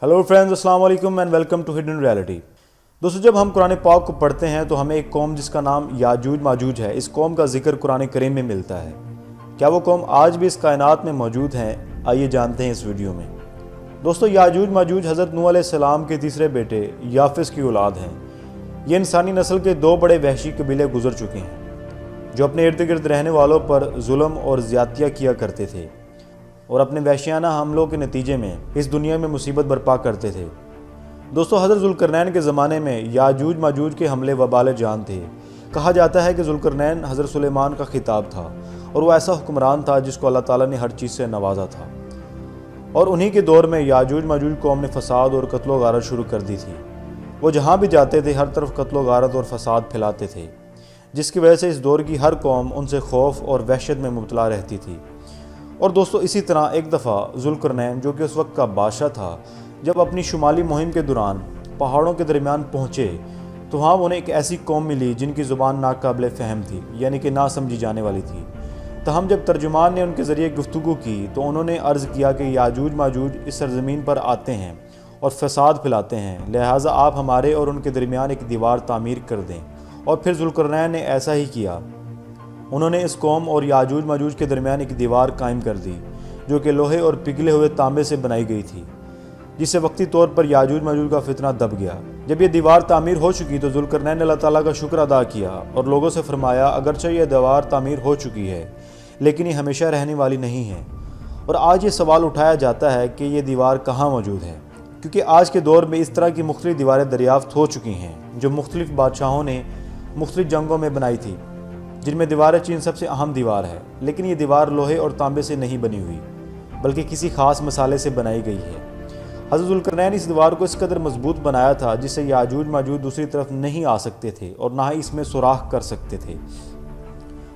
Hello friends, अस्सलाम वालेकुम and welcome to hidden reality. दोस्तों, जब हम कुरान पाक को पढ़ते हैं तो हमें एक कौम जिसका नाम याजूज माजूज है, इस कौम का जिक्र कुरान करीम में मिलता है। क्या वो कौम आज भी इस कायनात में मौजूद है? आइए जानते हैं इस वीडियो में। दोस्तों, याजूज माजूज हज़रत नूह अलैहिस्सलाम के तीसरे बेटे याफिस की औलाद हैं। ये इंसानी नस्ल के दो बड़े वहशी कबीले गुजर चुके हैं जो अपने इर्द गिर्द रहने वालों पर जुल्म और ज़्यादतियाँ किया करते थे और अपने वहशियाना हमलों के नतीजे में इस दुनिया में मुसीबत बर्पा करते थे। दोस्तों, हज़रत ज़ुल्करनैन के ज़माने में याजूज माजूज के हमले वबाल जान थे। कहा जाता है कि ज़ुल्करनैन हज़रत सुलेमान का खिताब था और वो ऐसा हुक्मरान था जिसको अल्लाह ताला ने हर चीज़ से नवाजा था। और उन्हीं के दौर में याजूज माजूज कौम ने फसाद और कत्लो गारत शुरू कर दी थी। वो जहाँ भी जाते थे हर तरफ कत्लो गारत और फसाद फैलाते थे, जिसकी वजह से इस दौर की हर कौम उनसे खौफ और वहशत में मुबतला रहती थी। और दोस्तों, इसी तरह एक दफ़ा ज़ुल्करनैन, जो कि उस वक्त का बादशाह था, जब अपनी शुमाली मुहिम के दौरान पहाड़ों के दरमियान पहुँचे तो वहाँ उन्हें एक ऐसी कौम मिली जिनकी ज़ुबान नाकाबिल फ़हम थी, यानी कि ना समझी जाने वाली थी। तहम जब तर्जुमान ने उनके ज़रिए गुफ्तगू की तो उन्होंने अर्ज़ किया कि याजूज माजूज इस सरज़मीन पर आते हैं और फसाद फैलाते हैं, लिहाजा आप हमारे और उनके दरमियान एक दीवार तामीर कर दें। और फिर ज़ुल्करनैन ने ऐसा ही किया। उन्होंने इस कौम और याजूज माजूज के दरमियान एक दीवार कायम कर दी जो कि लोहे और पिघले हुए तांबे से बनाई गई थी, जिससे वक्ती तौर पर याजूज माजूज का फितना दब गया। जब ये दीवार तामीर हो चुकी तो ज़ुल्करनैन ने अल्लाह ताला का शुक्र अदा किया और लोगों से फरमाया, अगरचे ये दीवार तामीर हो चुकी है लेकिन ये हमेशा रहने वाली नहीं है। और आज ये सवाल उठाया जाता है कि ये दीवार कहाँ मौजूद है, क्योंकि आज के दौर में इस तरह की मुख्तलिफ दीवारें दरियाफ्त हो चुकी हैं जो मुख्तलिफ बादशाहों ने मुख्तलिफ जंगों में बनाई थी, जिनमें दीवार चीन सबसे अहम दीवार है। लेकिन ये दीवार लोहे और तांबे से नहीं बनी हुई बल्कि किसी खास मसाले से बनाई गई है। हज़रत ज़ुल्करनैन इस दीवार को इस कदर मजबूत बनाया था जिससे याजूज माजूज दूसरी तरफ नहीं आ सकते थे और ना ही इसमें सुराख कर सकते थे।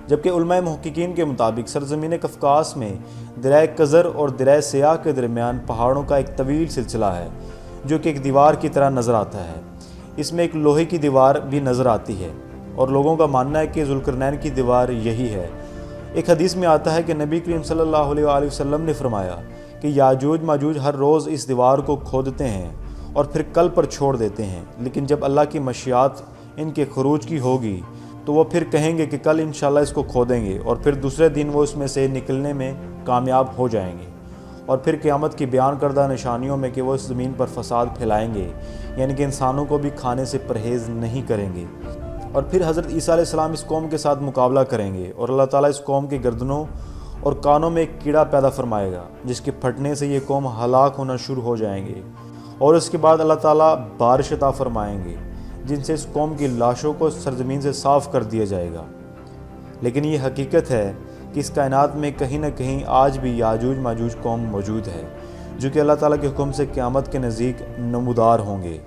जबकि उलमाए मुहक्किकीन के मुताबिक सरजमीन कफकास में दरिया कज़र और दरिया सियाह के दरमियान पहाड़ों का एक तवील सिलसिला है जो कि एक दीवार की तरह नज़र आता है। इसमें एक लोहे की दीवार भी नज़र आती है और लोगों का मानना है कि ज़ुल्करनैन की दीवार यही है। एक हदीस में आता है कि नबी करीम सल्लल्लाहु अलैहि वसल्लम ने फरमाया कि याजूज माजूज हर रोज़ इस दीवार को खोदते हैं और फिर कल पर छोड़ देते हैं, लेकिन जब अल्लाह की मशियात इनके खरूज की होगी तो वो फिर कहेंगे कि कल इंशाल्लाह इसको खोदेंगे और फिर दूसरे दिन वो इसमें से निकलने में कामयाब हो जाएंगे और फिर क़यामत की बयान करदा निशानियों में कि वो इस ज़मीन पर फसाद फैलाएंगे, यानी कि इंसानों को भी खाने से परहेज़ नहीं करेंगे। और फिर हज़रत ईसा अलैहिस्सलाम इस कौम के साथ मुकाबला करेंगे और अल्लाह ताला इस कौम के गर्दनों और कानों में एक कीड़ा पैदा फरमाएगा जिसके फटने से ये कौम हलाक होना शुरू हो जाएंगे। और उसके बाद अल्लाह ताला बारिश अता फरमाएंगे जिनसे इस कौम की लाशों को सरजमीन से साफ़ कर दिया जाएगा। लेकिन ये हकीकत है कि इस कायनात में कहीं ना कहीं आज भी याजूज माजूज कौम मौजूद है जो कि अल्लाह ताला के हुक्म से क़यामत के नज़दीक नमूदार होंगे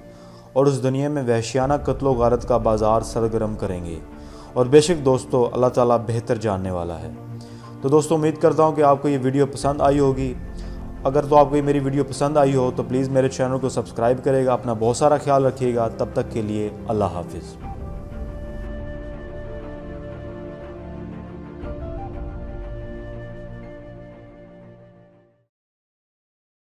और उस दुनिया में वहशियाना कत्लो गारत का बाज़ार सरगर्म करेंगे। और बेशक दोस्तों, अल्लाह ताला बेहतर जानने वाला है। तो दोस्तों, उम्मीद करता हूँ कि आपको ये वीडियो पसंद आई होगी। अगर तो आपको ये मेरी वीडियो पसंद आई हो तो प्लीज़ मेरे चैनल को सब्सक्राइब करेगा। अपना बहुत सारा ख्याल रखिएगा। तब तक के लिए अल्लाह हाफिज़।